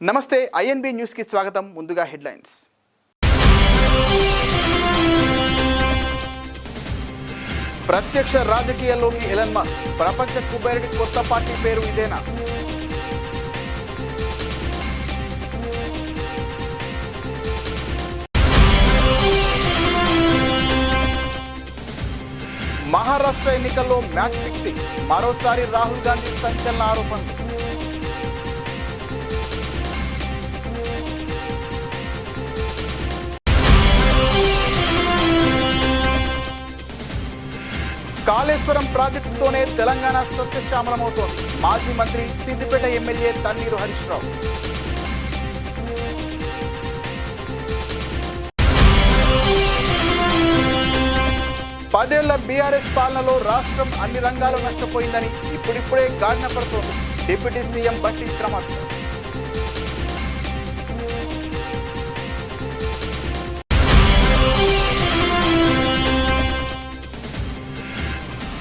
నమస్తే INB news కి స్వాగతం. ముందుగా హెడ్లైన్స్. ప్రత్యక్ష రాజకీయాల్లోకి ఎలన్ మస్క్. ప్రపంచ కుబేరుడి కొత్త పార్టీ పేరు ఇదేనా? మహారాష్ట్ర ఎన్నికల్లో మ్యాచ్ ఫిక్సింగ్. మరోసారి రాహుల్ గాంధీ సంచలన ఆరోపణలు. కాళేశ్వరం ప్రాజెక్టుతోనే తెలంగాణ సస్యశ్యామలమవుతోంది. మాజీ మంత్రి సిద్దిపేట ఎమ్మెల్యే తన్నీరు హరీష్ రావు. పదేళ్ల బీఆర్ఎస్ పాలనలో రాష్ట్రం అన్ని రంగాలు నష్టపోయిందని ఇప్పుడిప్పుడే గాడిన పడుతోంది డిప్యూటీ సీఎం బట్టి విక్రమార్క.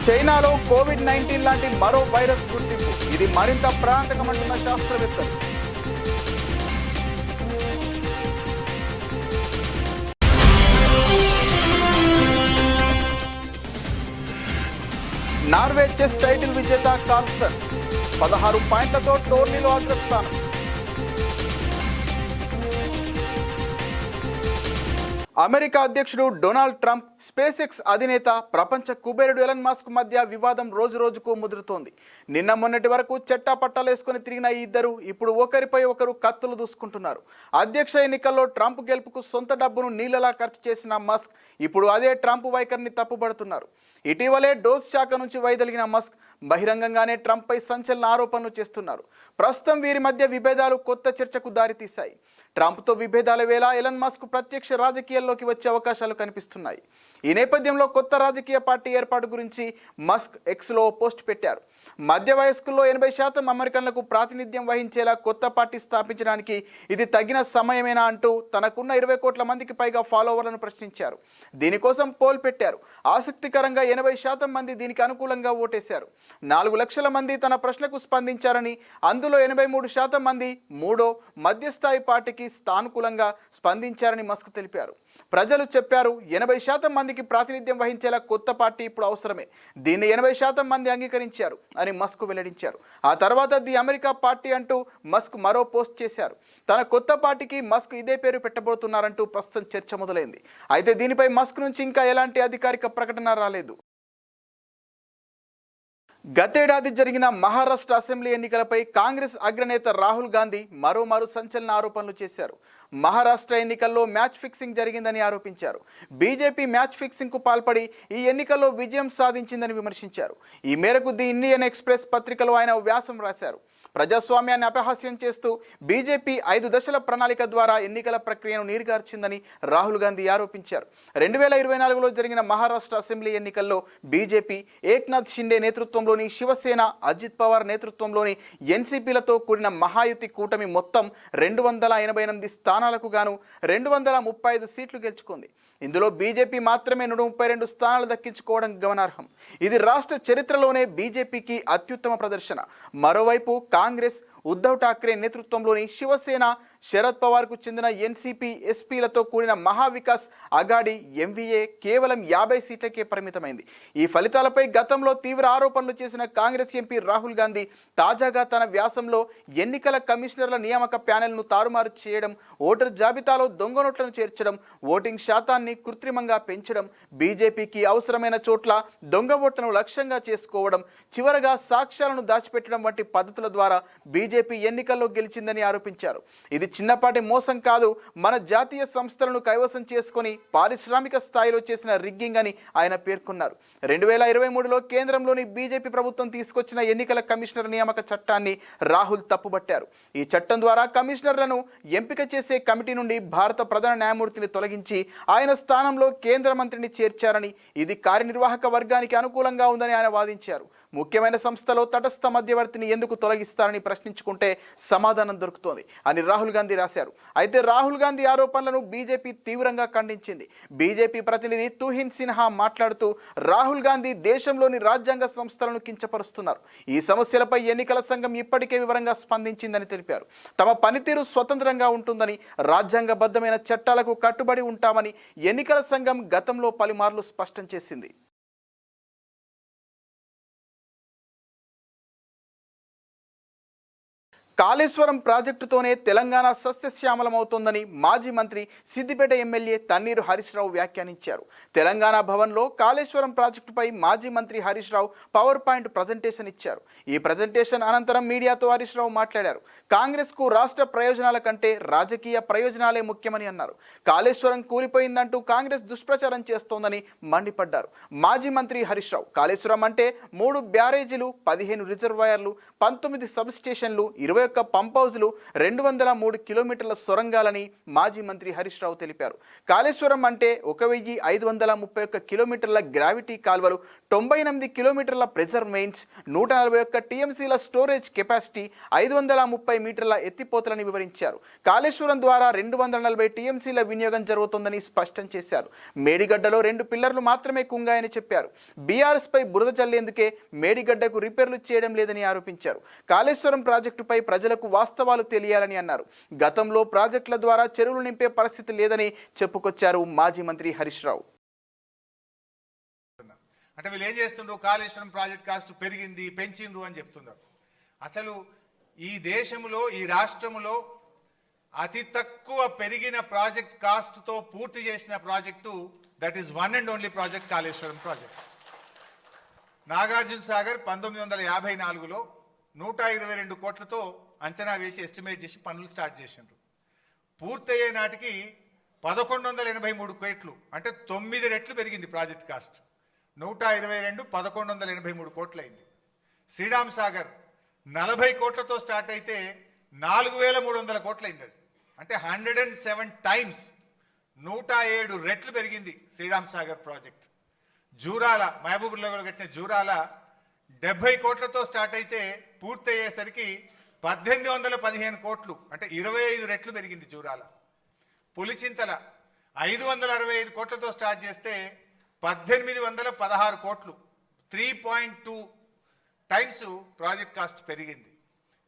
చైనాలో కోవిడ్-19 లాంటి మరో వైరస్ గుర్తింపు. ఇది మరింత ప్రాణాంతకమంటున్న శాస్త్రవేత్తలు. నార్వే చెస్ టైటిల్ విజేత కార్ల్సన్ 16 పాయింట్లతో టోర్నీలో అగ్రస్థానం. అమెరికా అధ్యక్షుడు డొనాల్డ్ ట్రంప్, స్పేస్ ఎక్స్ అధినేత, ప్రపంచ కుబేరుడు ఎలన్ మస్క్ మధ్య వివాదం రోజు రోజుకు ముదురుతోంది. నిన్న మొన్నటి వరకు చెట్టా పట్టాలేసుకుని తిరిగిన ఈ ఇద్దరు ఇప్పుడు ఒకరిపై ఒకరు కత్తులు దూసుకుంటున్నారు. అధ్యక్ష ఎన్నికల్లో ట్రంప్ గెలుపుకు సొంత డబ్బును నీళ్లలా ఖర్చు చేసిన మస్క్ ఇప్పుడు అదే ట్రంప్ వైఖరిని తప్పుపడుతున్నారు. ఇటీవలే డోస్ శాఖ నుంచి వైదొలిగిన మస్క్ బహిరంగంగానే ట్రంప్పై సంచలన ఆరోపణలు చేస్తున్నారు. ప్రస్తుతం వీరి మధ్య విభేదాలు కొత్త చర్చకు దారితీశాయి. ట్రంప్తో విభేదాల వేళ ఎలన్ మస్క్ ప్రత్యక్ష రాజకీయాల్లోకి వచ్చే అవకాశాలు కనిపిస్తున్నాయి. ఈ నేపథ్యంలో కొత్త రాజకీయ పార్టీ ఏర్పాటు గురించి మస్క్ ఎక్స్లో పోస్ట్ పెట్టారు. మధ్య వయస్కుల్లో 80% అమెరికన్లకు ప్రాతినిధ్యం వహించేలా కొత్త పార్టీ స్థాపించడానికి ఇది తగిన సమయమేనా అంటూ తనకున్న 20 కోట్ల మందికి పైగా ఫాలోవర్లను ప్రశ్నించారు. దీనికోసం పోల్ పెట్టారు. ఆసక్తికరంగా 80% మంది దీనికి అనుకూలంగా ఓటేశారు. 4 లక్షల మంది తన ప్రశ్నకు స్పందించారని, అందులో 83% మంది మూడో మధ్యస్థాయి పార్టీకి సానుకూలంగా స్పందించారని మస్క్ తెలిపారు. ప్రజలు చెప్పారు, 80% మందికి ప్రాతినిధ్యం వహించేలా కొత్త పార్టీ ఇప్పుడు అవసరమే. దీన్ని 80% మంది అంగీకరించారు అని మస్క్ వెల్లడించారు. ఆ తర్వాత ది అమెరికా పార్టీ అంటూ మస్క్ మరో పోస్ట్ చేశారు. తన కొత్త పార్టీకి మస్క్ ఇదే పేరు పెట్టబోతున్నారంటూ ప్రస్తుతం చర్చ మొదలైంది. అయితే దీనిపై మస్క్ నుంచి ఇంకా ఎలాంటి అధికారిక ప్రకటన రాలేదు. గతేడాది జరిగిన మహారాష్ట్ర అసెంబ్లీ ఎన్నికలపై కాంగ్రెస్ అగ్రనేత రాహుల్ గాంధీ మరో సంచలన ఆరోపణలు చేశారు. మహారాష్ట్ర ఎన్నికల్లో మ్యాచ్ ఫిక్సింగ్ జరిగిందని ఆరోపించారు. బీజేపీ మ్యాచ్ ఫిక్సింగ్ కు పాల్పడి ఈ ఎన్నికల్లో విజయం సాధించిందని విమర్శించారు. ఈ మేరకు ది ఇండియన్ ఎక్స్ప్రెస్ పత్రికలో ఆయన వ్యాసం రాశారు. ప్రజాస్వామ్యాన్ని అపహాస్యం చేస్తూ బీజేపీ 5 దశల ప్రణాళిక ద్వారా ఎన్నికల ప్రక్రియను నీరుగార్చిందని రాహుల్ గాంధీ ఆరోపించారు. 2024లో జరిగిన మహారాష్ట్ర అసెంబ్లీ ఎన్నికల్లో బీజేపీ ఏక్నాథ్ షిండే నేతృత్వంలోని శివసేన, అజిత్ పవార్ నేతృత్వంలోని ఎన్సీపీలతో కూడిన మహాయుతి కూటమి మొత్తం 288 స్థానాలకు గాను 235 సీట్లు గెలుచుకుంది. ఇందులో బీజేపీ మాత్రమే 132 స్థానాలు దక్కించుకోవడం గమనార్హం. ఇది రాష్ట్ర చరిత్రలోనే బీజేపీకి అత్యుత్తమ ప్రదర్శన. మరోవైపు కాంగ్రెస్, ఉద్ధవ్ ఠాక్రే నేతృత్వంలోని శివసేన, శరద్ పవార్కు చెందిన ఎన్సీపీ, ఎస్పీలతో కూడిన మహావికాస్ అఘాడీ ఎంవీఏ కేవలం 50 సీట్లకే పరిమితమైంది. ఈ ఫలితాలపై గతంలో తీవ్ర ఆరోపణలు చేసిన కాంగ్రెస్ ఎంపీ రాహుల్ గాంధీ తాజాగా తన వ్యాసంలో ఎన్నికల కమిషనర్ల నియామక ప్యానెల్ను తారుమారు చేయడం, ఓటర్ జాబితాలో దొంగ నోట్లను చేర్చడం, ఓటింగ్ శాతాన్ని కృత్రిమంగా పెంచడం, బీజేపీకి అవసరమైన చోట్ల దొంగ ఓట్లను లక్ష్యంగా చేసుకోవడం, చివరగా సాక్ష్యాలను దాచిపెట్టడం వంటి పద్ధతుల ద్వారా బీజేపీ ఎన్నికల్లో గెలిచిందని ఆరోపించారు. ఇది చిన్నపాటి మోసం కాదు, మన జాతీయ సంస్థలను కైవసం చేసుకొని పారిశ్రామిక స్థాయిలో చేసిన రిగ్గింగ్ అని ఆయన పేర్కొన్నారు. 2023లో కేంద్రంలోని బీజేపీ ప్రభుత్వం తీసుకొచ్చిన ఎన్నికల కమిషనర్ నియామక చట్టాన్ని రాహుల్ తప్పుబట్టారు. ఈ చట్టం ద్వారా కమిషనర్లను ఎంపిక చేసే కమిటీ నుండి భారత ప్రధాన న్యాయమూర్తిని తొలగించి ఆయన స్థానంలో కేంద్ర మంత్రిని చేర్చారని, ఇది కార్యనిర్వాహక వర్గానికి అనుకూలంగా ఉందని ఆయన వాదించారు. ముఖ్యమైన సంస్థలో తటస్థ మధ్యవర్తిని ఎందుకు తొలగిస్తారని ప్రశ్నించుకుంటే సమాధానం దొరుకుతోంది అని రాహుల్ గాంధీ రాశారు. అయితే రాహుల్ గాంధీ ఆరోపణలను బీజేపీ తీవ్రంగా ఖండించింది. బీజేపీ ప్రతినిధి తుహిన్ సిన్హా మాట్లాడుతూ రాహుల్ గాంధీ దేశంలోని రాజ్యాంగ సంస్థలను కించపరుస్తున్నారు. ఈ సమస్యలపై ఎన్నికల సంఘం ఇప్పటికే వివరంగా స్పందించిందని తెలిపారు. తమ పనితీరు స్వతంత్రంగా ఉంటుందని, రాజ్యాంగబద్ధమైన చట్టాలకు కట్టుబడి ఉంటామని ఎన్నికల సంఘం గతంలో పలుమార్లు స్పష్టం చేసింది. కాళేశ్వరం ప్రాజెక్టుతోనే తెలంగాణ సస్యశ్యామలమవుతోందని మాజీ మంత్రి సిద్దిపేట ఎమ్మెల్యే తన్నీరు హరీష్ రావు వ్యాఖ్యానించారు. తెలంగాణ భవన్లో కాళేశ్వరం ప్రాజెక్టుపై మాజీ మంత్రి Harish Rao power point presentation ఇచ్చారు. ఈ ప్రజెంటేషన్ అనంతరం మీడియాతో హరీష్ రావు మాట్లాడారు. కాంగ్రెస్కు రాష్ట్ర ప్రయోజనాల కంటే రాజకీయ ప్రయోజనాలే ముఖ్యమని అన్నారు. కాళేశ్వరం కూలిపోయిందంటూ కాంగ్రెస్ దుష్ప్రచారం చేస్తోందని మండిపడ్డారు. మాజీ మంత్రి హరీష్ రావు కాళేశ్వరం అంటే 3 బ్యారేజీలు, 15 రిజర్వాయర్లు, 19 సబ్ స్టేషన్లు, 21 పంప్ హౌజ్లు, 203 కిలోమీటర్ల సొరంగాలని మాజీ మంత్రి హరీష్ రావు తెలిపారు. కాళేశ్వరం అంటే 1531 కిలోమీటర్ల గ్రావిటీ కాల్వలు, 98 కిలోమీటర్ల ప్రెజర్ మెయిన్స్, 141 టీఎంసీల స్టోరేజ్ కెపాసిటీ, 530 మీటర్ల ఎత్తిపోతలని వివరించారు. కాళేశ్వరం ద్వారా 240 టీఎంసీల వినియోగం జరుగుతోందని స్పష్టం చేశారు. మేడిగడ్డలో 2 పిల్లర్లు మాత్రమే కుంగాయని చెప్పారు. బీఆర్ఎస్ పై బురద చల్లేందుకే మేడిగడ్డకు రిపేర్లు చేయడం లేదని ఆరోపించారు. కాళేశ్వరం ప్రాజెక్టుపై ప్రజలకు వాస్తవాలు తెలియాలని అన్నారు. గతంలో ప్రాజెక్టుల ద్వారా చెరువులు నింపే పరిస్థితి లేదని చెప్పుకొచ్చారు మాజీ మంత్రి హరీష్ రావు. అంటే వీళ్ళు ఏం చేస్తుండ్రు, కాళేశ్వరం ప్రాజెక్ట్ కాస్ట్ పెరిగింది, పెంచిండ్రు అని చెప్తున్నారు. అసలు ఈ దేశంలో, ఈ రాష్ట్రంలో అతి తక్కువ పెరిగిన ప్రాజెక్ట్ కాస్ట్ తో పూర్తి చేసిన project that is one and only project Kaleshwaram project. Nagarjuna Sagar 1954లో 122 కోట్లతో అంచనా వేసి ఎస్టిమేట్ చేసి పనులు స్టార్ట్ చేసిండ్రు. పూర్తయ్యే నాటికి 1183 కోట్లు, అంటే 9 రెట్లు పెరిగింది ప్రాజెక్ట్ కాస్ట్. 122 1183 కోట్లు అయింది. శ్రీరామ్ సాగర్ 40 కోట్లతో స్టార్ట్ అయితే 4300 కోట్లు అయింది. అది అంటే 107 టైమ్స్, 107 రెట్లు పెరిగింది శ్రీరామ్ సాగర్ ప్రాజెక్ట్. జూరాల, మహబూబ్నగర్లో కట్టిన జూరాల 70 కోట్లతో స్టార్ట్ అయితే పూర్తయ్యేసరికి 1815 కోట్లు, అంటే 25 రెట్లు పెరిగింది జూరాల. పులిచింతల 565 కోట్లతో స్టార్ట్ చేస్తే 1816 కోట్లు, 3.2 టైమ్స్ ప్రాజెక్ట్ కాస్ట్ పెరిగింది.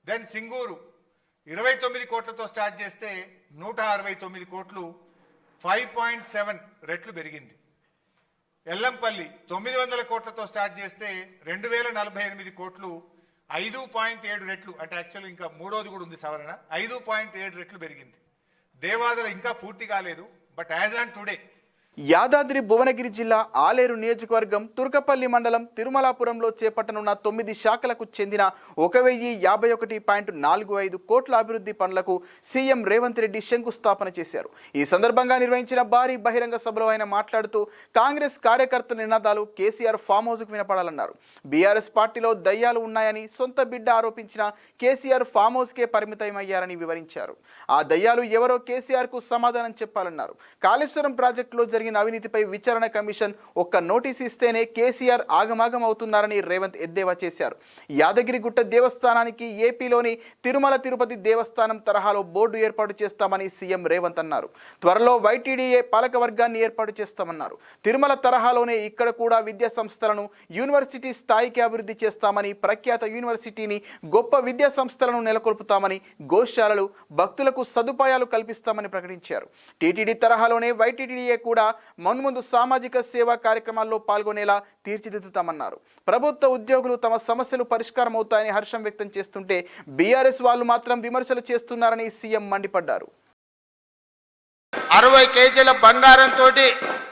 దెన్ సింగూరు 29 కోట్లతో స్టార్ట్ చేస్తే 169 కోట్లు, 5.7 రెట్లు పెరిగింది. ఎల్లంపల్లి 900 కోట్లతో స్టార్ట్ చేస్తే 2048 కోట్లు, 5.7 రెట్లు, అంటే యాక్చువల్ ఇంకా మూడోది కూడా ఉంది సవరణ, 5.7 రెట్లు పెరిగింది. దేవాదుల ఇంకా పూర్తి కాలేదు, but as on today Yadadri Bhuvanagiri జిల్లా ఆలేరు నియోజకవర్గం తుర్కపల్లి మండలం తిరుమలాపురంలో చేపట్టనున్న 9 శాఖలకు చెందిన 1051.45 కోట్ల అభివృద్ధి పనులకు సీఎం రేవంత్ రెడ్డి శంకుస్థాపన చేశారు. ఈ సందర్భంగా నిర్వహించిన భారీ బహిరంగ సభలో ఆయన మాట్లాడుతూ కాంగ్రెస్ కార్యకర్త నినాదాలు కేసీఆర్ ఫామ్ హౌస్కు వినపడాలన్నారు. బీఆర్ఎస్ పార్టీలో దయ్యాలు ఉన్నాయని సొంత బిడ్డ ఆరోపించిన కేసీఆర్ ఫామ్ హౌస్కే పరిమితమయ్యారని వివరించారు. ఆ దయ్యాలు ఎవరో కేసీఆర్ కు సమాధానం చెప్పాలన్నారు. కాళేశ్వరం ప్రాజెక్టులో జరిగిన అవినీతిపై విచారణ కమిషన్ ఒక్క నోటీస్ ఇస్తేనే కేసీఆర్ ఆగమాగం అవుతున్నారని రేవంత్ ఎద్దేవా చేశారు. యాదగిరిగుట్ట దేవస్థానానికి ఏపీలోని తిరుమల తిరుపతి దేవస్థానం తరహాలో బోర్డు ఏర్పాటు చేస్తామని సీఎం రేవంత్ అన్నారు. త్వరలో వైటీడీఏ పాలక వర్గాన్ని ఏర్పాటు చేస్తామన్నారు. తిరుమల తరహాలోనే ఇక్కడ కూడా విద్యా సంస్థలను యూనివర్సిటీ స్థాయికి అభివృద్ధి చేస్తామని, ప్రఖ్యాత యూనివర్సిటీని, గొప్ప విద్యా సంస్థలను నెలకొల్పుతామని, గోశాలలు, భక్తులకు సదుపాయాలు కల్పిస్తామని ప్రకటించారు. టీటీడీ తరహాలోనే వైటీడీఏ కూడా మున్ముందు సామాజిక సేవా కార్యక్రమాల్లో పాల్గొనేలా తీర్చిదిద్దుతామన్నారు. ప్రభుత్వ ఉద్యోగులు తమ సమస్యలు పరిష్కారం అవుతాయని హర్షం వ్యక్తం చేస్తుంటే బీఆర్ఎస్ వాళ్ళు మాత్రం విమర్శలు చేస్తున్నారని సీఎం మండిపడ్డారు. 60 కేజీల బంగారంతో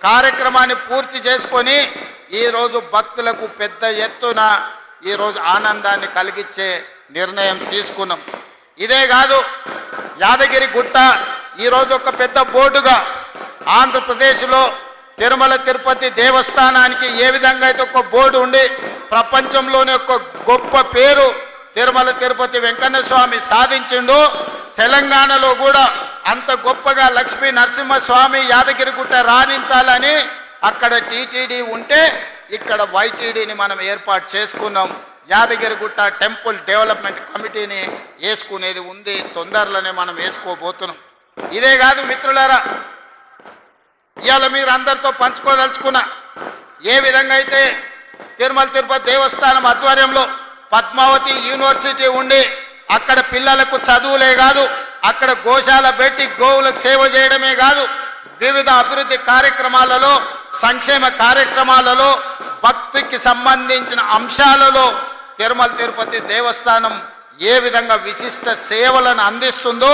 కార్యక్రమాన్ని పూర్తి చేసుకొని ఈ రోజు భక్తులకు పెద్ద ఎత్తున ఈ రోజు ఆనందాన్ని కలిగించే నిర్ణయం తీసుకున్నాం. ఇదే కాదు, యాదగిరి గుట్ట ఈ రోజు ఒక పెద్ద బోర్డుగా ఆంధ్రప్రదేశ్లో తిరుమల తిరుపతి దేవస్థానానికి ఏ విధంగా అయితే ఒక బోర్డు ఉండి ప్రపంచంలోనే ఒక గొప్ప పేరు తిరుమల తిరుపతి వెంకన్న స్వామి సాధించిండు, తెలంగాణలో కూడా అంత గొప్పగా లక్ష్మీ నరసింహస్వామి యాదగిరిగుట్ట రాణించాలని అక్కడ టీటీడీ ఉంటే ఇక్కడ వైటీడీని మనం ఏర్పాటు చేసుకున్నాం. యాదగిరిగుట్ట టెంపుల్ డెవలప్మెంట్ కమిటీని వేసుకునేది ఉంది. తొందరలోనే మనం వేసుకోబోతున్నాం. ఇదే కాదు మిత్రులారా, ఇవాళ మీరు అందరితో పంచుకోదలుచుకున్న ఏ విధంగా అయితే తిరుమల తిరుపతి దేవస్థానం ఆధ్వర్యంలో పద్మావతి యూనివర్సిటీ ఉండి అక్కడ పిల్లలకు చదువులే కాదు, అక్కడ గోశాల పెట్టి గోవులకు సేవ చేయడమే కాదు, వివిధ అభివృద్ధి కార్యక్రమాలలో, సంక్షేమ కార్యక్రమాలలో, భక్తికి సంబంధించిన అంశాలలో తిరుమల తిరుపతి దేవస్థానం ఏ విధంగా విశిష్ట సేవలను అందిస్తుందో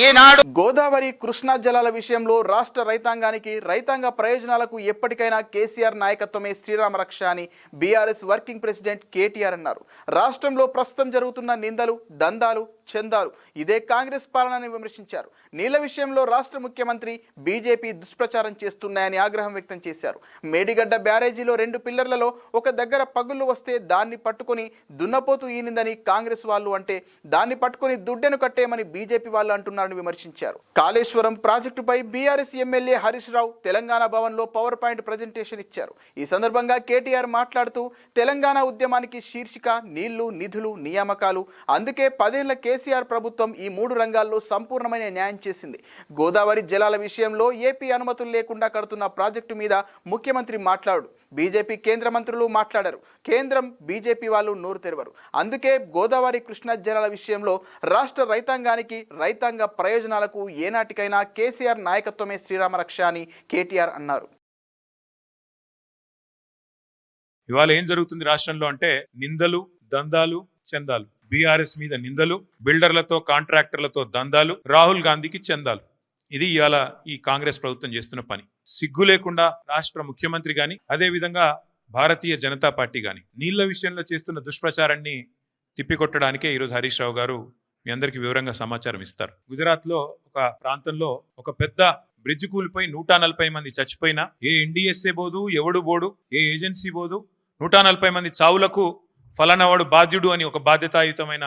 ఈనాడు గోదావరి కృష్ణా జలాల విషయంలో రాష్ట్ర రైతాంగానికి రైతాంగ ప్రయోజనాలకు ఎప్పటికైనా కేసీఆర్ నాయకత్వమే శ్రీరామ రక్ష అని బీఆర్ఎస్ వర్కింగ్ ప్రెసిడెంట్ కేటీఆర్ అన్నారు. రాష్ట్రంలో ప్రస్తుతం జరుగుతున్న నిందలు, దందాలు, చందాలు ఇదే కాంగ్రెస్ పాలనని విమర్శించారు. నీళ్ల విషయంలో రాష్ట్ర ముఖ్యమంత్రి బీజేపీ దుష్ప్రచారం చేస్తున్నాయని ఆగ్రహం వ్యక్తం చేశారు. మేడిగడ్డ బ్యారేజీలో 2 పిల్లర్లలో ఒక దగ్గర పగుళ్లు వస్తే దాన్ని పట్టుకొని దున్నపోతు ఈనిందని కాంగ్రెస్ వాళ్ళు అంటే దాన్ని పట్టుకొని దుడ్డెను కట్టేయమని బీజేపీ వాళ్ళు అంటున్నారని విమర్శించారు. కాళేశ్వరం ప్రాజెక్టుపై బీఆర్ఎస్ ఎమ్మెల్యే హరీష్ రావు తెలంగాణ భవన్లో పవర్ పాయింట్ ప్రజెంటేషన్ ఇచ్చారు. ఈ సందర్భంగా కేటీఆర్ మాట్లాడుతూ తెలంగాణ ఉద్యమానికి శీర్షిక నీళ్లు, నిధులు, నియామకాలు. అందుకే 10 ఏళ్ల కేసీఆర్ ప్రభుత్వం ఈ 3 రంగాల్లో సంపూర్ణమైన న్యాయం చేసింది. గోదావరి జలాల విషయంలో ఏపీ అనుమతులు లేకుండా కడుతున్న ప్రాజెక్టు మీద ముఖ్యమంత్రి మాట్లాడు. బీజేపీ కేంద్ర మంత్రులు మాట్లాడారు. కేంద్రం, బీజేపీ వాళ్ళు నోరు తెరవరు. అందుకే గోదావరి కృష్ణా జలాల విషయంలో రాష్ట్ర రైతాంగానికి, రైతాంగ ప్రయోజనాలకు ఏనాటికైనా కేసీఆర్ నాయకత్వమే శ్రీరామ రక్ష అని కేటీఆర్ అన్నారు. ఇవాళ ఏం జరుగుతుంది రాష్ట్రంలో అంటే నిందలు, దందాలు, చందాలు. బీఆర్ఎస్ మీద నిందలు, బిల్డర్లతో, కాంట్రాక్టర్లతో దందాలు, రాహుల్ గాంధీకి చందాలు. ఇది ఇవాళ ఈ కాంగ్రెస్ ప్రభుత్వం చేస్తున్న పని. సిగ్గు లేకుండా రాష్ట్ర ముఖ్యమంత్రి గాని, అదే విధంగా భారతీయ జనతా పార్టీ గాని నీళ్ల విషయంలో చేస్తున్న దుష్ప్రచారాన్ని తిప్పికొట్టడానికే ఈరోజు హరీష్ రావు గారు మీ అందరికీ వివరంగా సమాచారం ఇస్తారు. గుజరాత్ లో ఒక ప్రాంతంలో ఒక పెద్ద బ్రిడ్జ్ కూలిపోయి 140 మంది చచ్చిపోయినా ఏ ఎన్డీఎస్ఏ బోదు, ఎవడు బోడు, ఏ ఏజెన్సీ బోదు. 140 మంది చావులకు ఫలానా వాడు బాధ్యుడు అని ఒక బాధ్యతాయుతమైన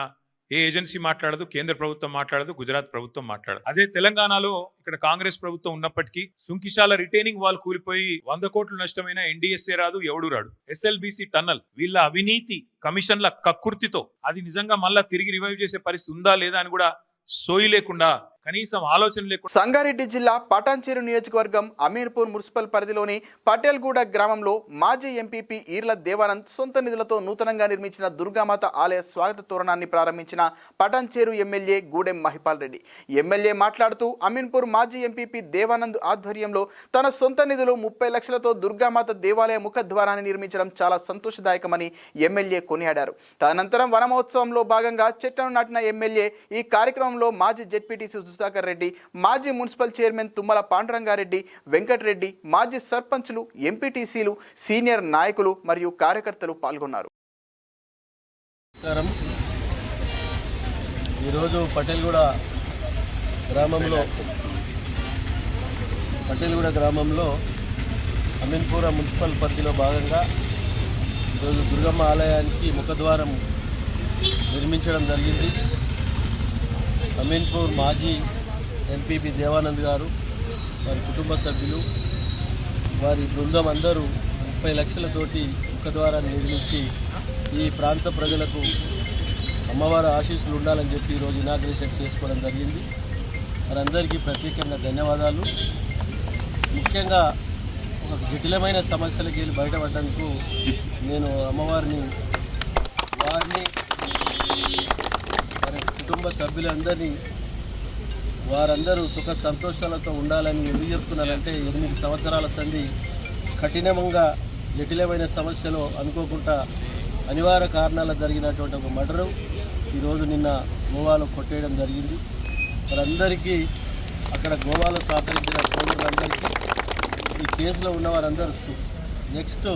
ఏ ఏజెన్సీ మాట్లాడదు, కేంద్ర ప్రభుత్వం మాట్లాడదు, గుజరాత్ ప్రభుత్వం మాట్లాడదు. అదే తెలంగాణలో ఇక్కడ కాంగ్రెస్ ప్రభుత్వం ఉన్నప్పటికీ సుంకిశాల రిటైనింగ్ వాల్ కూలిపోయి 100 కోట్లు నష్టమైన ఎన్డీఎస్ఏ రాదు, ఎవడు రాడు. ఎస్ఎల్బీసీ టన్నల్ వీళ్ళ అవినీతి కమిషన్ల కక్కుర్తితో అది నిజంగా మళ్ళా తిరిగి రివైవ్ చేసే పరిస్థితి ఉందా లేదా అని కూడా సోయి లేకుండా, కనీసం ఆలోచన లేకుండా. సంగారెడ్డి జిల్లా పటాన్చేరు నియోజకవర్గం అమీర్పూర్ మున్సిపల్ పరిధిలోని పటేల్గూడ గ్రామంలో మాజీ ఎంపీపీ ఈర్ల దేవానంద్ సొంత నిధులతో నూతనంగా నిర్మించిన దుర్గామాత ఆలయ స్వాగత తోరణాన్ని ప్రారంభించిన పటాన్చేరు ఎమ్మెల్యే గూడెం మహిపాల్ రెడ్డి. ఎమ్మెల్యే మాట్లాడుతూ అమీన్పూర్ మాజీ ఎంపీపీ దేవానంద్ ఆధ్వర్యంలో తన సొంత నిధులు 30 లక్షలతో దుర్గామాత దేవాలయ ముఖద్వారాన్ని నిర్మించడం చాలా సంతోషదాయకమని ఎమ్మెల్యే కొనియాడారు. తదనంతరం వనమహోత్సవంలో భాగంగా చెట్లను నాటిన ఎమ్మెల్యే ఈ కార్యక్రమంలో మాజీ జెడ్పీటీసీ సుధాకర్ రెడ్డి, మాజీ మున్సిపల్ చైర్మన్ తుమ్మల పాండురంగారెడ్డి, వెంకటరెడ్డి, మాజీ సర్పంచ్లు, ఎంపీటీసీలు, సీనియర్ నాయకులు మరియు కార్యకర్తలు పాల్గొన్నారు. ఈరోజు పటేల్గూడ గ్రామంలో అమీన్పూర మున్సిపల్ పరిధిలో భాగంగా ఈరోజు దుర్గమ్మ ఆలయానికి ముఖద్వారం నిర్మించడం జరిగింది. అమీన్పూర్ మాజీ ఎంపీపీ దేవానంద్ గారు, వారి కుటుంబ సభ్యులు, వారి బృందం అందరూ 30 లక్షలతోటి ముఖద్వారాన్ని నిర్మించి ఈ ప్రాంత ప్రజలకు అమ్మవారి ఆశీస్సులు ఉండాలని చెప్పి ఈరోజు ఇనాగ్రేషన్ చేసుకోవడం జరిగింది. వారందరికీ ప్రత్యేకంగా ధన్యవాదాలు. ముఖ్యంగా ఒక జటిలమైన సమస్యలకి వెళ్ళి బయటపడడానికి నేను అమ్మవారిని, వారిని, వారి కుటుంబ సభ్యులందరినీ, వారందరూ సుఖ సంతోషాలతో ఉండాలని ఎందుకు చెప్తున్నానంటే 8 సంవత్సరాల సంధి కఠినంగా జటిలమైన సమస్యలో అనుకోకుండా అనివార్య కారణాల జరిగినటువంటి ఒక మర్డరు ఈరోజు నిన్న గోవాలో కొట్టేయడం జరిగింది. వారందరికీ, అక్కడ గోవాలో సహకరించిన సోదరులందరికీ, ఈ కేసులో ఉన్న వారందరూ నెక్స్ట్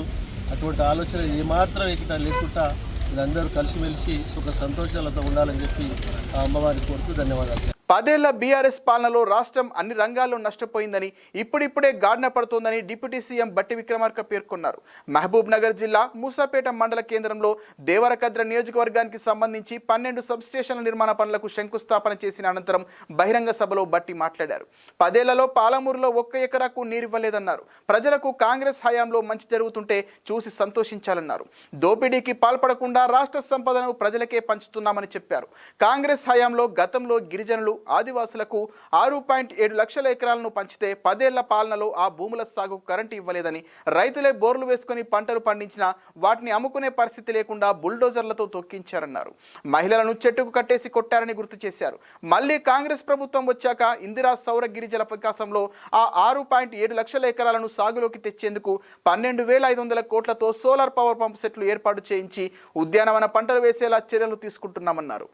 అటువంటి ఆలోచన ఏమాత్రం ఇక్కడ లేకుండా వీరందరూ కలిసిమెలిసి సుఖ సంతోషాలతో ఉండాలని చెప్పి ఆ అమ్మవారిని కోరుతూ ధన్యవాదాలు. 10 ఏళ్ల బీఆర్ఎస్ పాలనలో రాష్ట్రం అన్ని రంగాల్లో నష్టపోయిందని ఇప్పుడిప్పుడే గాడిన పడుతోందని డిప్యూటీ సీఎం బట్టి విక్రమార్క పేర్కొన్నారు. మహబూబ్ నగర్ జిల్లా మూసాపేట మండల కేంద్రంలో దేవరకద్ర నియోజకవర్గానికి సంబంధించి 12 సబ్స్టేషన్ల నిర్మాణ పనులకు శంకుస్థాపన చేసిన అనంతరం బహిరంగ సభలో బట్టి మాట్లాడారు. 10 ఏళ్లలో పాలమూరులో 1 ఎకరాకు నీరివ్వలేదన్నారు. ప్రజలకు కాంగ్రెస్ హయాంలో మంచి జరుగుతుంటే చూసి సంతోషించాలన్నారు. దోపిడీకి పాల్పడకుండా రాష్ట్ర సంపదను ప్రజలకే పంచుతున్నామని చెప్పారు. కాంగ్రెస్ హయాంలో గతంలో గిరిజనులు ఆదివాసులకు 6.7 లక్షల ఎకరాలను పంచితే 10 ఏళ్ల పాలనలో ఆ భూముల సాగుకు కరెంటు ఇవ్వలేదని, రైతులే బోర్లు వేసుకుని పంటలు పండించినా వాటిని అమ్ముకునే పరిస్థితి లేకుండా బుల్డోజర్లతో తొక్కించారన్నారు. మహిళలను చెట్టుకు కట్టేసి కొట్టారని గుర్తు చేశారు. మళ్లీ కాంగ్రెస్ ప్రభుత్వం వచ్చాక ఇందిరా సౌర గిరిజల వికాసంలో ఆ 6.7 లక్షల ఎకరాలను సాగులోకి తెచ్చేందుకు 12,500 కోట్లతో సోలార్ పవర్ పంప్ సెట్లు ఏర్పాటు చేయించి ఉద్యానవన పంటలు వేసేలా చర్యలు తీసుకుంటున్నామన్నారు.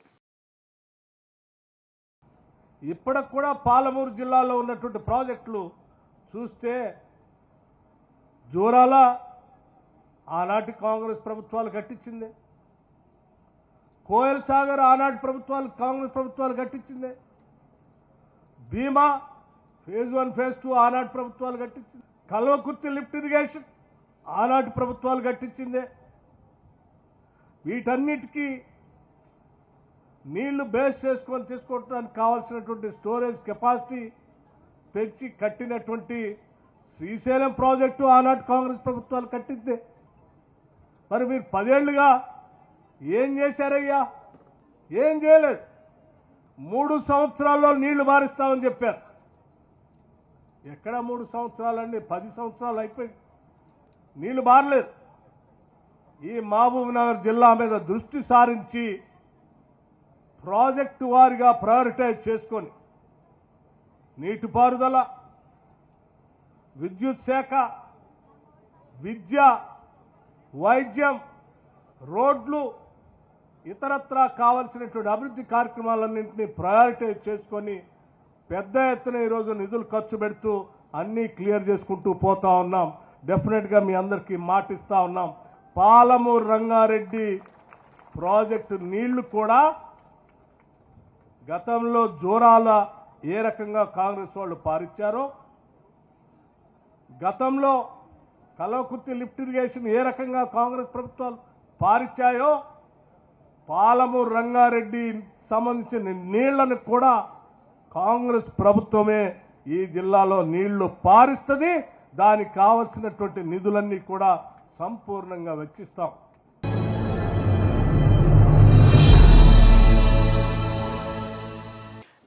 ఇప్పటికి కూడా పాలమూరు జిల్లాలో ఉన్నటువంటి ప్రాజెక్టులు చూస్తే జోరాల ఆనాటి కాంగ్రెస్ ప్రభుత్వాలు కట్టించింది, కోయల్ సాగర్ ఆనాటి కాంగ్రెస్ ప్రభుత్వాలు కట్టించింది, భీమా ఫేజ్ 1 ఫేజ్ 2 ఆనాటి ప్రభుత్వాలు కట్టించింది, కల్వకుర్తి లిఫ్ట్ ఇరిగేషన్ ఆనాటి ప్రభుత్వాలు కట్టించింది. వీటన్నిటికీ నీళ్లు బేస్ చేసుకొని తీసుకోవడానికి కావాల్సినటువంటి స్టోరేజ్ కెపాసిటీ పెంచి కట్టినటువంటి శ్రీశైలం ప్రాజెక్టు ఆనాటి కాంగ్రెస్ ప్రభుత్వాలు కట్టింది. మరి మీరు 10 ఏళ్లుగా ఏం చేశారయ్యా? ఏం చేయలేదు. 3 సంవత్సరాల్లో నీళ్లు మారుస్తామని చెప్పారు. ఎక్కడ 3 సంవత్సరాలండి? 10 సంవత్సరాలు అయిపోయింది, నీళ్లు మారలేదు. ఈ మహబూబ్ నగర్ జిల్లా మీద దృష్టి సారించి ప్రాజెక్టు వారిగా ప్రయారిటైజ్ చేసుకొని నీటిపారుదల, విద్యుత్ శాఖ, విద్య, వైద్యం, రోడ్లు, ఇతరత్రా కావాల్సినటువంటి అభివృద్ధి కార్యక్రమాలన్నింటినీ ప్రయారిటైజ్ చేసుకొని పెద్ద ఎత్తున ఈరోజు నిధులు ఖర్చు పెడుతూ అన్నీ క్లియర్ చేసుకుంటూ పోతా ఉన్నాం. డెఫినెట్గా మీ అందరికీ మాటిస్తా ఉన్నాం. పాలమూరు రంగారెడ్డి ప్రాజెక్టు నీళ్లు కూడా గతంలో జోరాల ఏ రకంగా కాంగ్రెస్ వాళ్ళు పారిచ్చారో, గతంలో కల్వకుర్తి లిఫ్ట్ ఇరిగేషన్ ఏ రకంగా కాంగ్రెస్ ప్రభుత్వాలు పారిచ్చాయో, పాలమూరు రంగారెడ్డి సంబంధించిన నీళ్లను కూడా కాంగ్రెస్ ప్రభుత్వమే ఈ జిల్లాలో నీళ్లు పారిస్తుంది. దానికి కావలసినటువంటి నిధులన్నీ కూడా సంపూర్ణంగా వెచ్చిస్తాం.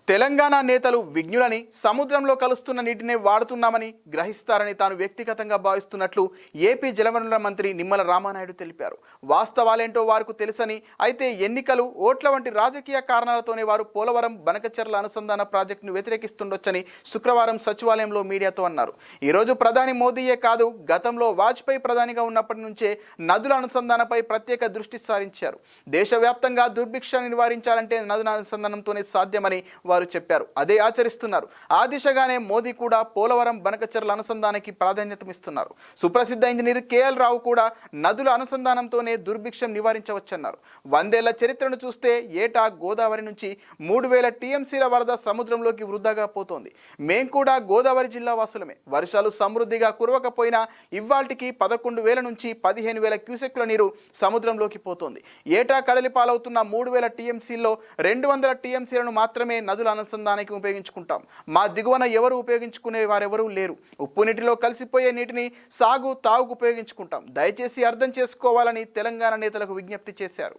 తెలంగాణ నేతలు విజ్ఞులని, సముద్రంలో కలుస్తున్న నీటినే వాడుతున్నామని గ్రహిస్తారని తాను వ్యక్తిగతంగా భావిస్తున్నట్లు ఏపీ జలవనరుల మంత్రి నిమ్మల రామానాయుడు తెలిపారు. వాస్తవాలేంటో వారికి తెలుసని, అయితే ఎన్నికలు, ఓట్ల వంటి రాజకీయ కారణాలతోనే వారు పోలవరం బనకచెర్ల అనుసంధాన ప్రాజెక్టును వ్యతిరేకిస్తుండొచ్చని శుక్రవారం సచివాలయంలో మీడియాతో అన్నారు. ఈరోజు ప్రధాని మోదీయే కాదు, గతంలో వాజ్పేయి ప్రధానిగా ఉన్నప్పటి నుంచే నదుల అనుసంధానపై ప్రత్యేక దృష్టి సారించారు. దేశవ్యాప్తంగా దుర్భిక్షాన్ని నివారించాలంటే నదుల అనుసంధానంతోనే సాధ్యమని వారు చెప్పారు. అదే ఆచరిస్తున్నారు. ఆ దిశగానే మోదీ కూడా పోలవరం బనకచెర్ల అనుసంధానానికి ప్రాధాన్యతమిస్తున్నారు. సుప్రసిద్ధ ఇంజనీర్ కేఎల్ రావు కూడా నదుల అనుసంధానంతోనే దుర్భిక్షం నివారించవచ్చన్నారు. 100 ఏళ్ల చరిత్రను చూస్తే ఏటా గోదావరి నుంచి 3000 టీఎంసీల వరద సముద్రంలోకి వృధాగా పోతోంది. మేం కూడా గోదావరి జిల్లా వాసులమే. వర్షాలు సమృద్ధిగా కురవకపోయినా ఇవాల్టికి 11,000 నుంచి 15,000 క్యూసెక్ల నీరు సముద్రంలోకి పోతోంది. ఏటా కడలి పాలవుతున్న 3,000 టీఎంసీల్లో 200 టీఎంసీలను మాత్రమే నదుల అనుసంధానానికి ఉపయోగించుకుంటాం. మా దిగువన ఎవరు ఉపయోగించుకునే వారెవరూ లేరు. ఉప్పు నీటిలో కలిసిపోయే నీటిని తాగుకు ఉపయోగించుకుంటాం. దయచేసి అర్థం చేసుకోవాలని తెలంగాణ నేతలకు విజ్ఞప్తి చేశారు.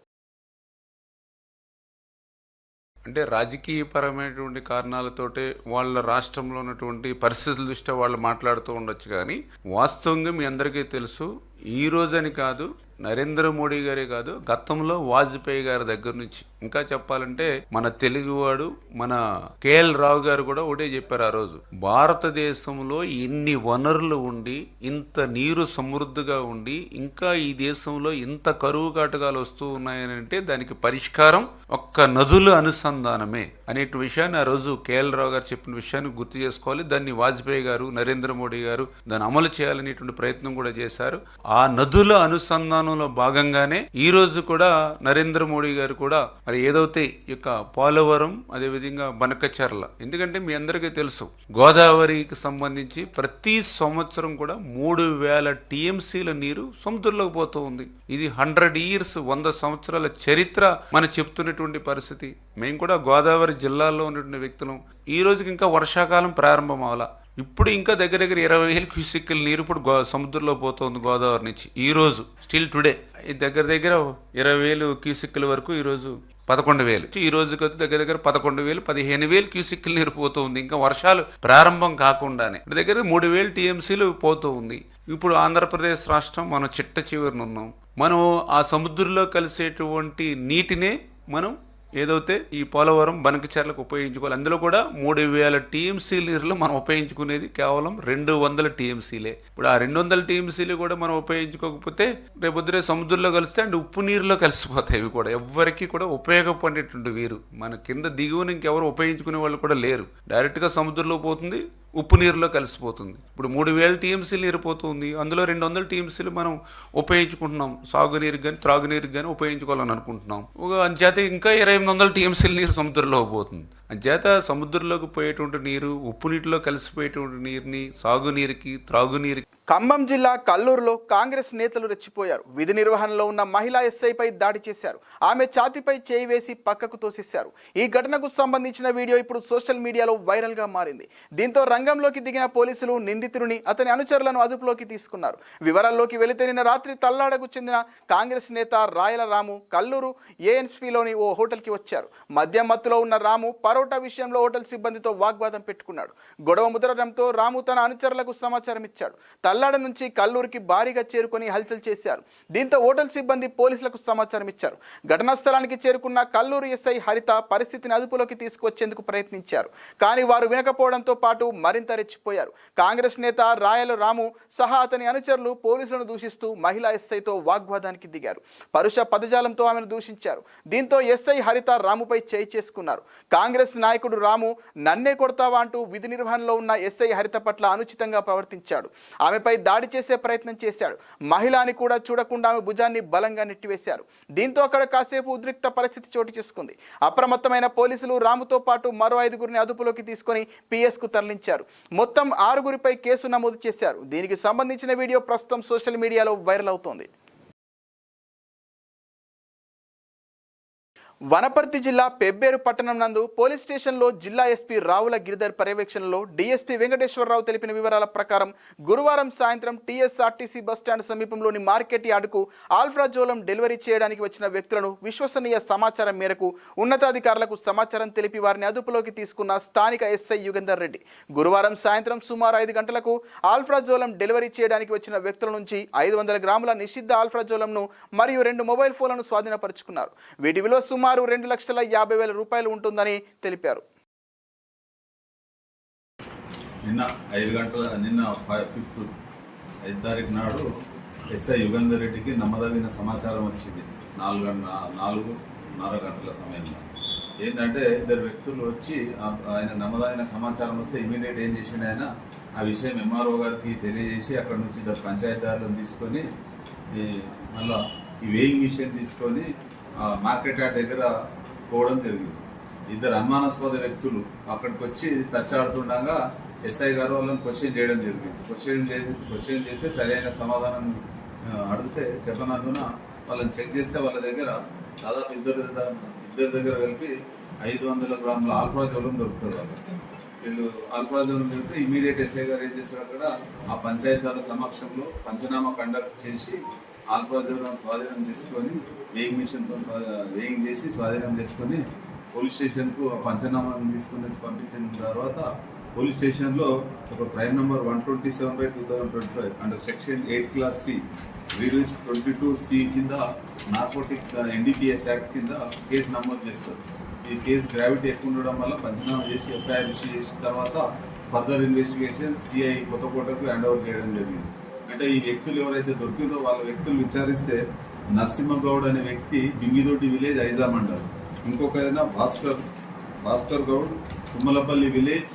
అంటే రాజకీయపరమైనటువంటి కారణాలతోటే వాళ్ళ రాష్ట్రంలో ఉన్నటువంటి పరిస్థితుల దృష్ట్యా వాళ్ళు మాట్లాడుతూ ఉండొచ్చు. కానీ వాస్తవంగా మీ అందరికీ తెలుసు, ఈ రోజని కాదు, నరేంద్ర మోడీ గారే కాదు, గతంలో వాజ్పేయి గారి దగ్గర నుంచి, ఇంకా చెప్పాలంటే మన తెలుగువాడు మన కేఎల్ రావు గారు కూడా ఒకటే చెప్పారు ఆ రోజు, భారతదేశంలో ఇన్ని వనరులు ఉండి, ఇంత నీరు సమృద్ధిగా ఉండి, ఇంకా ఈ దేశంలో ఇంత కరువు కాటకాలు వస్తూ ఉన్నాయని అంటే దానికి పరిష్కారం ఒక్క నదుల అనుసంధానమే అనే విషయాన్ని ఆ రోజు కేఎల్ రావు గారు చెప్పిన విషయాన్ని గుర్తు చేసుకోవాలి. దాన్ని వాజ్పేయి గారు, నరేంద్ర మోడీ గారు దాన్ని అమలు చేయాలనేటువంటి ప్రయత్నం కూడా చేశారు. ఆ నదుల అనుసంధానంలో భాగంగానే ఈ రోజు కూడా నరేంద్ర మోడీ గారు కూడా మరి ఏదైతే ఈ యొక్క పోలవరం అదేవిధంగా బనకచర్ల, ఎందుకంటే మీ అందరికీ తెలుసు గోదావరికి సంబంధించి ప్రతి సంవత్సరం కూడా 3000 టీఎంసీల నీరు సముద్రంలోకి పోతూ ఉంది. ఇది 100 years 100 సంవత్సరాల చరిత్ర మనం చెప్తున్నటువంటి పరిస్థితి. మేము కూడా గోదావరి జిల్లాలో ఉన్నటువంటి వ్యక్తులం. ఈ రోజుకి ఇంకా వర్షాకాలం ప్రారంభం అవ్వాల, ఇప్పుడు ఇంకా దగ్గర 20,000 క్యూసెక్కుల నీరు ఇప్పుడు సముద్రంలో పోతుంది గోదావరి నుంచి. ఈ రోజు స్టిల్ టుడే దగ్గర 20,000 క్యూసెక్కుల వరకు ఈ రోజు 11,000, ఈ రోజుకి దగ్గర 11,000 15,000 క్యూసెక్కుల నీరు పోతూ ఉంది. ఇంకా వర్షాలు ప్రారంభం కాకుండానే దగ్గర 3,000 టీఎంసీలు పోతూ ఉంది. ఇప్పుడు ఆంధ్రప్రదేశ్ రాష్ట్రం మనం చిట్ట చివరిన ఉన్నాం. మనం ఆ సముద్రంలో కలిసేటువంటి నీటినే మనం ఏదైతే ఈ పోలవరం బనకచర్లకు ఉపయోగించుకోవాలి. అందులో కూడా 3,000 టీఎంసీ నీరులో మనం ఉపయోగించుకునేది కేవలం 200 టీఎంసీలే. ఇప్పుడు ఆ 200 టీఎంసీలు కూడా మనం ఉపయోగించుకోకపోతే రేపొద్దునే సముద్రంలో కలిస్తే అండ్ ఉప్పు నీరులో కలిసిపోతాయి. ఇవి కూడా ఎవ్వరికి కూడా ఉపయోగపడేటువంటి వీరు మన కింద దిగువన ఇంకెవరు ఉపయోగించుకునే వాళ్ళు కూడా లేరు. డైరెక్ట్గా సముద్రంలో పోతుంది, ఉప్పు నీరులో కలిసిపోతుంది. ఇప్పుడు 3,000 టీఎంసీలు నీరు పోతుంది, అందులో 200 టీఎంసీలు మనం ఉపయోగించుకుంటున్నాం. సాగునీరుకి కానీ త్రాగునీరుకి కానీ ఉపయోగించుకోవాలని అనుకుంటున్నాం. అంచేత ఇంకా 2,800 టీఎంసీల నీరు సముద్రంలో పోతుంది. అంచేత సముద్రంలోకి పోయేటువంటి నీరు, ఉప్పు నీటిలో కలిసిపోయేటువంటి నీరుని సాగునీరుకి త్రాగునీరుకి. ఖమ్మం జిల్లా కల్లూరులో కాంగ్రెస్ నేతలు రెచ్చిపోయారు. విధి నిర్వహణలో ఉన్న మహిళా ఎస్ఐపై దాడి చేశారు. ఆమె ఛాతీపై చేయి వేసి పక్కకు తోసేశారు. ఈ ఘటనకు సంబంధించిన వీడియో ఇప్పుడు సోషల్ మీడియాలో వైరల్ గా మారింది. దీంతో రంగంలోకి దిగిన పోలీసులు నిందితుడిని అతని అనుచరులను అదుపులోకి తీసుకున్నారు. వివరాల్లోకి వెళితే నిన్న రాత్రి తల్లాడకు చెందిన కాంగ్రెస్ నేత రాయల రాము కల్లూరు ఏఎన్స్పీలోని ఓ హోటల్కి వచ్చారు. మద్యం మత్తులో ఉన్న రాము పరోటా విషయంలో హోటల్ సిబ్బందితో వాగ్వాదం పెట్టుకున్నాడు. గొడవ ముదరడంతో రాము తన అనుచరులకు సమాచారం ఇచ్చాడు. తల్లాడ నుంచి కల్లూరుకి భారీగా చేరుకొని హల్చల్ చేశారు. దీంతో హోటల్ సిబ్బంది పోలీసులకు సమాచారం ఇచ్చారు. ఘటనా స్థలానికి చేరుకున్న కల్లూరు ఎస్ఐ హరిత పరిస్థితిని అదుపులోకి తీసుకొచ్చేందుకు ప్రయత్నించారు. కానీ వారు వినకపోవడంతో పాటు మరింత రెచ్చిపోయారు. కాంగ్రెస్ నేత రాయల రాము సహా అతని అనుచరులు పోలీసులను దూషిస్తూ మహిళా ఎస్ఐతో వాగ్వాదానికి దిగారు. పరుష పదజాలంతో ఆమెను దూషించారు. దీంతో ఎస్ఐ హరిత రాముపై చేయి చేసుకున్నారు. కాంగ్రెస్ నాయకుడు రాము నన్నే కొడతావా అంటూ విధి నిర్వహణలో ఉన్న ఎస్ఐ హరిత పట్ల అనుచితంగా ప్రవర్తించాడు. ఆమెపై దాడి చేసే ప్రయత్నం చేశాడు. మహిళని కూడా చూడకుండా ఆమె భుజాన్ని బలంగా నెట్టివేశారు. దీంతో అక్కడ కాసేపు ఉద్రిక్త పరిస్థితి చోటు చేసుకుంది. అప్రమత్తమైన పోలీసులు రాముతో పాటు మరో 5గురిని అదుపులోకి తీసుకొని పిఎస్కు తరలించారు. మొత్తం 6గురిపై కేసు నమోదు చేశారు. దీనికి సంబంధించిన వీడియో ప్రస్తుతం సోషల్ మీడియాలో వైరల్ అవుతోంది. వనపర్తి జిల్లా పెబ్బేరు పట్టణం నందు పోలీస్ స్టేషన్లో జిల్లా ఎస్పీ రావుల గిరిధర్ పర్యవేక్షణలో డీఎస్పీ వెంకటేశ్వరరావు తెలిపిన వివరాల ప్రకారం గురువారం సాయంత్రం టీఎస్ఆర్టీసీ బస్టాండ్ సమీపంలోని మార్కెట్ యార్డుకు ఆల్ఫ్రాజోలం డెలివరీ చేయడానికి వచ్చిన వ్యక్తులను విశ్వసనీయ సమాచారం మేరకు ఉన్నతాధికారులకు సమాచారం తెలిపి వారిని అదుపులోకి తీసుకున్న స్థానిక ఎస్ఐ యుగంధర్ రెడ్డి గురువారం సాయంత్రం సుమారు 5 గంటలకు ఆల్ఫ్రాజోలం డెలివరీ చేయడానికి వచ్చిన వ్యక్తుల నుంచి 500 గ్రాముల నిషిద్ధ ఆల్ఫ్రాజోలంను మరియు 2 మొబైల్ ఫోన్లను స్వాధీనపరుచుకున్నారు. వీటి విలువ సుమారు 2,50,000 రూపాయలు ఉంటుందని తెలిపారు. నిన్న 5 తారీఖు నాడు ఎస్ఐ యుగంధర్ రెడ్డికి నమ్మదగిన సమాచారం వచ్చింది. 4:30 గంటల సమయంలో ఏంటంటే 2 వ్యక్తులు వచ్చి ఆయన నమ్మదగిన సమాచారం వస్తే ఇమీడియట్ ఏం చేసిండు ఆయన ఆ విషయం ఎంఆర్ఓ గారికి తెలియజేసి అక్కడ నుంచి 2 పంచాయతీదారులను తీసుకొని మళ్ళా ఈ వేయింగ్ మిషన్ తీసుకొని మార్కెట్ యార్డ్ దగ్గర పోవడం జరిగింది. 2 అనుమానాస్పద వ్యక్తులు అక్కడికి వచ్చి తచ్చాడుతుండగా ఎస్ఐ గారు వాళ్ళని క్వశ్చన్ చేయడం జరిగింది. క్వశ్చన్ చేస్తే సరైన సమాధానం అడిగితే చెప్పనందున వాళ్ళని చెక్ చేస్తే వాళ్ళ దగ్గర దాదాపు ఇద్దరు దగ్గర కలిపి 500 గ్రాముల ఆల్ఫ్రాజోలం దొరుకుతుంది. వీళ్ళు ఆల్ఫ్రాజోలం దొరికితే ఇమీడియట్ ఎస్ఐ గారు ఏం చేశారు, అక్కడ ఆ పంచాయతీదారుల సమక్షంలో పంచనామా కండక్ట్ చేసి ఆల్ఫ్రాజోలం స్వాధీనం చేసుకొని వేయింగ్ మిషన్తో వేయింగ్ చేసి స్వాధీనం చేసుకొని పోలీస్ స్టేషన్కు పంచనామా తీసుకుని పంపించిన తర్వాత పోలీస్ స్టేషన్లో ఒక crime number 127/2025 under section 8 class C రీరీచ్ 22C కింద నార్కోటిక్ NDPS యాక్ట్ కింద కేసు నమోదు చేస్తారు. ఈ కేసు గ్రావిటీ ఎక్కువ ఉండడం వల్ల పంచనామా చేసి ఎఫ్ఐఆర్ ఇష్యూ చేసిన తర్వాత ఫర్దర్ ఇన్వెస్టిగేషన్ సిఐ కొత్తకోటకు హ్యాండ్ ఓవర్ చేయడం జరిగింది. అంటే ఈ వ్యక్తులు ఎవరైతే దొరికిందో వాళ్ళ వ్యక్తులు విచారిస్తే నరసింహగౌడ్ అనే వ్యక్తి బింగిదోటి విలేజ్ ఐజా మండల్, ఇంకొక ఏదైనా భాస్కర్ గౌడ్ తుమ్మలపల్లి విలేజ్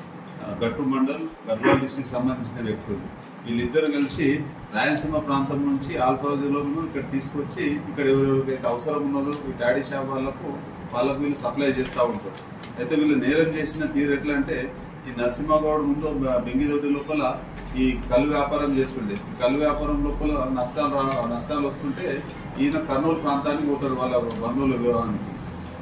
గట్టు మండల్ గద్వాల్ డిస్ట్రిక్ట్ సంబంధించిన వ్యక్తులు. వీళ్ళిద్దరు కలిసి రాయలసీమ ప్రాంతం నుంచి ఆల్ఫాజులను ఇక్కడ తీసుకొచ్చి ఇక్కడ ఎవరెవరికైతే అవసరం ఉన్నదో ఈ డాడీ షాప్ వాళ్ళకు వీళ్ళు సప్లై చేస్తూ ఉంటారు. అయితే వీళ్ళు నేరం చేసిన తీరు ఎట్లా అంటే ఈ నరసింహగౌడ్ ముందు బెంగిదొడ్డి లోపల ఈ కళ్ళు వ్యాపారం చేస్తుండే. కళ్ళు వ్యాపారం లోపల నష్టాలు వస్తుంటే ఈయన కర్నూలు ప్రాంతానికి పోతాడు వాళ్ళ బంధువుల వివాహానికి.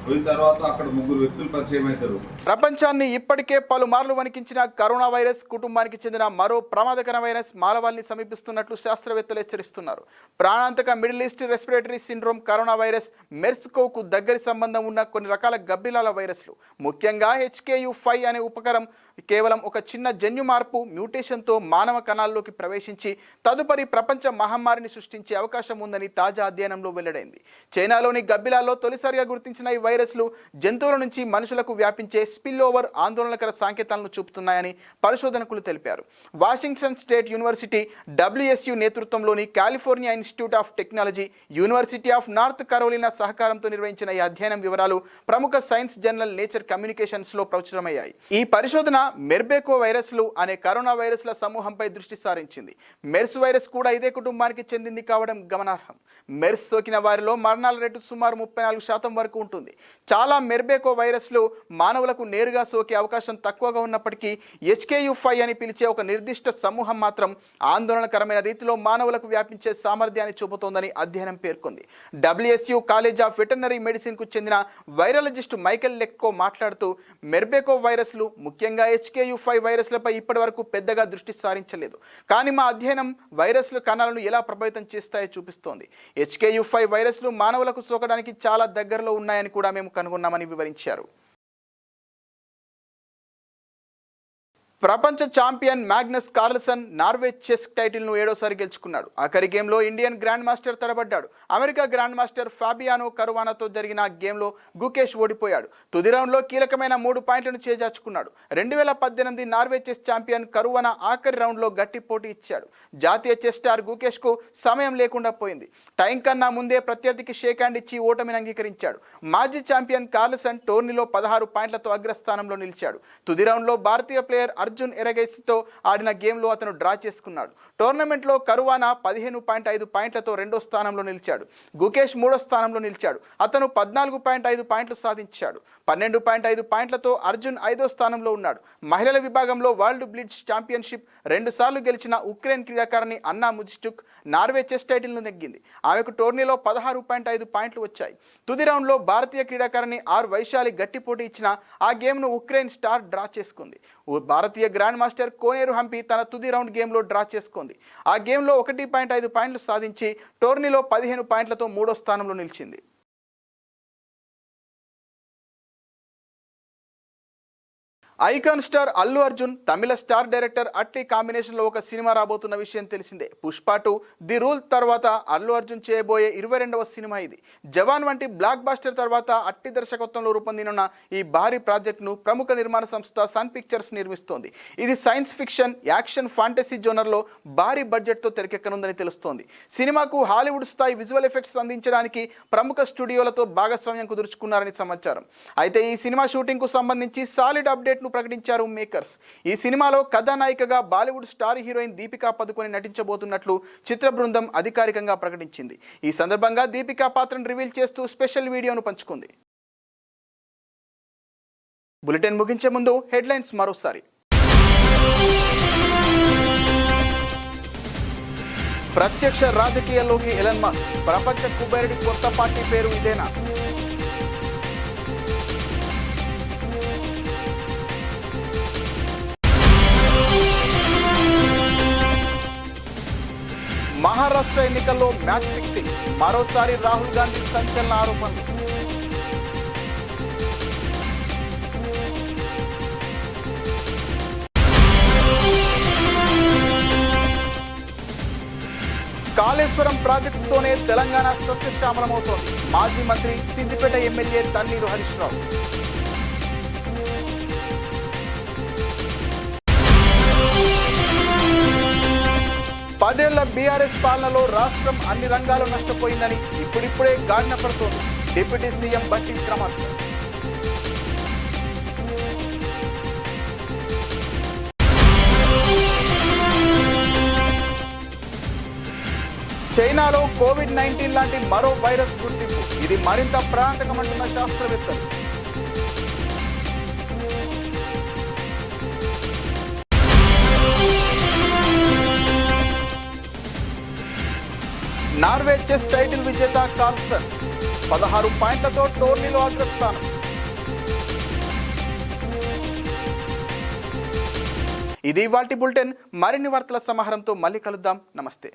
పోయిన తర్వాత అక్కడ 3 వ్యక్తులు పరిచయం అవుతారు. ప్రపంచాన్ని ఇప్పటికే పలుమార్లు వణికించిన కరోనా వైరస్ కుటుంబానికి చెందిన మరో ప్రమాదకర వైరస్ మానవాళిని సమీపిస్తున్నట్లు శాస్త్రవేత్తలు హెచ్చరిస్తున్నారు. ప్రాణాంతక middle east respiratory syndrome corona virus మెర్స్కోవ్కు దగ్గరి సంబంధం ఉన్న కొన్ని రకాల గబ్బిలాల వైరస్లు, ముఖ్యంగా HKU5 అనే ఉపకరం కేవలం ఒక చిన్న జన్యు మార్పు మ్యూటేషన్తో మానవ కణాల్లోకి ప్రవేశించి తదుపరి ప్రపంచ మహమ్మారిని సృష్టించే అవకాశం ఉందని తాజా అధ్యయనంలో వెల్లడైంది. చైనాలోని గబ్బిలాల్లో తొలిసారిగా గుర్తించిన ఈ వైరస్లు జంతువుల నుంచి మనుషులకు వ్యాపించే స్పిల్ ఓవర్ ఆందోళనకర సంకేతాలను చూపుతున్నాయని పరిశోధకులు తెలిపారు. వాషింగ్టన్ స్టేట్ యూనివర్సిటీ WSU నేతృత్వంలోని California Institute of Technology, University of North Carolina సహకారంతో నిర్వహించిన ఈ అధ్యయనం వివరాలు ప్రముఖ సైన్స్ జర్నల్ నేచర్ కమ్యూనికేషన్స్లో ప్రచురమయ్యాయి. ఈ పరిశోధన మెర్బెకో వైరస్లు అనే కరోనా వైరస్ల సమూహంపై దృష్టి సారించింది. మెర్స్ వైరస్ కూడా ఇదే కుటుంబానికి చెందింది కావడం గమనార్హం. మెర్స్ సోకిన వారిలో మరణాల రేటు సుమారు 34% వరకు ఉంటుంది. చాలా మెర్బెకో వైరస్లు మానవులకు నేరుగా సోకే అవకాశం తక్కువగా ఉన్నప్పటికీ HKU5 అని పిలిచే ఒక నిర్దిష్ట సమూహం మాత్రం ఆందోళనకరమైన రీతిలో మానవులకు వ్యాపించే సామర్థ్యాన్ని చూపుతోందని అధ్యయనం పేర్కొంది. WSU కాలేజ్ ఆఫ్ వెటర్నరీ మెడిసిన్కు చెందిన వైరాలజిస్ట్ మైకెల్ లెక్కో మాట్లాడుతూ మెర్బెకో వైరస్లు ముఖ్యంగా HKU5 వైరస్లపై ఇప్పటి వరకు పెద్దగా దృష్టి సారించలేదు. కానీ మా అధ్యయనం వైరస్లు కణాలను ఎలా ప్రభావితం చేస్తాయో చూపిస్తోంది. HKU5 వైరస్లు మానవులకు సోకడానికి చాలా దగ్గరలో ఉన్నాయని కూడా మేము కనుగొన్నామని వివరించారు. ప్రపంచ champion Magnus Carlsen Norway chess టైటిల్ను 7వసారి గెలుచుకున్నాడు. ఆఖరి గేమ్లో ఇండియన్ గ్రాండ్ మాస్టర్ తడబడ్డాడు. అమెరికా గ్రాండ్ మాస్టర్ ఫాబియానో కరువానాతో జరిగిన గేమ్లో గుకేష్ ఓడిపోయాడు. తుది రౌండ్లో కీలకమైన 3 పాయింట్లను చేజార్చుకున్నాడు. 2018 నార్వే చెస్ ఛాంపియన్ కరువానా ఆఖరి రౌండ్లో గట్టి పోటీ ఇచ్చాడు. జాతీయ చెస్ స్టార్ గుకేష్కు సమయం లేకుండా పోయింది. టైం కన్నా ముందే ప్రత్యర్థికి షేక్ హ్యాండ్ ఇచ్చి ఓటమిని అంగీకరించాడు. మాజీ ఛాంపియన్ కార్ల్సన్ టోర్నీలో 16 పాయింట్లతో అగ్రస్థానంలో నిలిచాడు. తుది రౌండ్లో భారతీయ ప్లేయర్ అర్జున్ ఎరగైస్తో ఆడిన గేమ్లో అతను డ్రా చేసుకున్నాడు. టోర్నమెంట్లో కరువానా 15.5 పాయింట్లతో 2వ స్థానంలో నిలిచాడు. గుకేష్ 3వ స్థానంలో నిలిచాడు. అతను 14.5 పాయింట్లు సాధించాడు. 12.5 పాయింట్లతో అర్జున్ 5వ స్థానంలో ఉన్నాడు. మహిళల విభాగంలో వరల్డ్ బ్లిట్జ్ ఛాంపియన్షిప్ 2 సార్లు గెలిచిన ఉక్రెయిన్ క్రీడాకారిణి అన్నా ముజిస్టుక్ నార్వే చెస్ టైటిల్ను నెగ్గింది. ఆమెకు టోర్నీలో 16.5 పాయింట్లు వచ్చాయి. తుది రౌండ్లో భారతీయ క్రీడాకారిణి వైశాలి గట్టి పోటీ ఇచ్చిన ఆ గేమ్ను ఉక్రెయిన్ స్టార్ డ్రా చేసుకుంది. భారతీయ గ్రాండ్ మాస్టర్ కోనేరు హంపి తన తుది రౌండ్ గేమ్లో డ్రా చేసుకుంది. ఆ గేమ్లో 1.5 పాయింట్లు సాధించి టోర్నీలో 15 పాయింట్లతో 3వ స్థానంలో నిలిచింది. ఐకాన్ స్టార్ అల్లు అర్జున్ తమిళ స్టార్ డైరెక్టర్ అట్లీ కాంబినేషన్లో ఒక సినిమా రాబోతున్న విషయం తెలిసిందే. పుష్ప 2 ది రూల్ తర్వాత అల్లు అర్జున్ చేయబోయే 22వ సినిమా ఇది. జవాన్ వంటి బ్లాక్ బాస్టర్ తర్వాత అట్టి దర్శకత్వంలో రూపొందినున్న ఈ భారీ ప్రాజెక్టును ప్రముఖ నిర్మాణ సంస్థ సన్ పిక్చర్స్ నిర్మిస్తోంది. ఇది సైన్స్ ఫిక్షన్, యాక్షన్, ఫాంటసీ జోనర్లో భారీ బడ్జెట్తో తెరకెక్కనుందని తెలుస్తోంది. సినిమాకు హాలీవుడ్ స్థాయి విజువల్ ఎఫెక్ట్స్ అందించడానికి ప్రముఖ స్టూడియోలతో భాగస్వామ్యం కుదుర్చుకున్నారని సమాచారం. అయితే ఈ సినిమా షూటింగ్కు సంబంధించి సాలిడ్ అప్డేట్ను ప్రకటించారు మేకర్స్. ఈ సినిమాలో కథానాయికగా బాలీవుడ్ స్టార్ హీరోయిన్ దీపికా పదుకొని నటించబోతున్నట్లు చిత్ర బృందం అధికారికంగా ప్రకటించింది. ఈ సందర్భంగా దీపికా పాత్రను రివీల్ చేస్తూ స్పెషల్ వీడియోను పంచుకుంది. బులెటిన్ ముగించే ముందు హెడ్లైన్స్ మరోసారి. ప్రత్యక్ష రాజకీయాల్లోకి ఎలన్ మస్క్. ప్రపంచ కుబేరుడి కొత్త పార్టీ పేరు ఇదేనా? మహారాష్ట్ర ఎన్నికల్లో మ్యాచ్ ఫిక్సింగ్. మరోసారి రాహుల్ గాంధీ సంచలన ఆరోపణలు. కాళేశ్వరం ప్రాజెక్టుతోనే తెలంగాణ సస్యశ్యామలమవుతోంది. మాజీ మంత్రి సిద్దిపేట ఎమ్మెల్యే తన్నీరు హరీష్ రావు. పదేళ్ల బీఆర్ఎస్ పాలనలో రాష్ట్రం అన్ని రంగాల్లో నష్టపోయిందని ఇప్పుడిప్పుడే గాడిన పడుతోంది డిప్యూటీ సీఎం బట్టి విక్రమార్క. చైనాలో కోవిడ్-19 లాంటి మరో వైరస్ గుర్తింపు, ఇది మరింత ప్రాంతకమంటున్న శాస్త్రవేత్తలు. నార్వే చెస్ టైటిల్ విజేత కార్ల్సన్ 16 పాయింట్లతో టోర్నీలో అగ్రస్థానం. ఇది ఇవాల్టి బులెటిన్. మరిన్ని వార్తల సమాహారంతో మళ్ళీ కలుద్దాం. నమస్తే.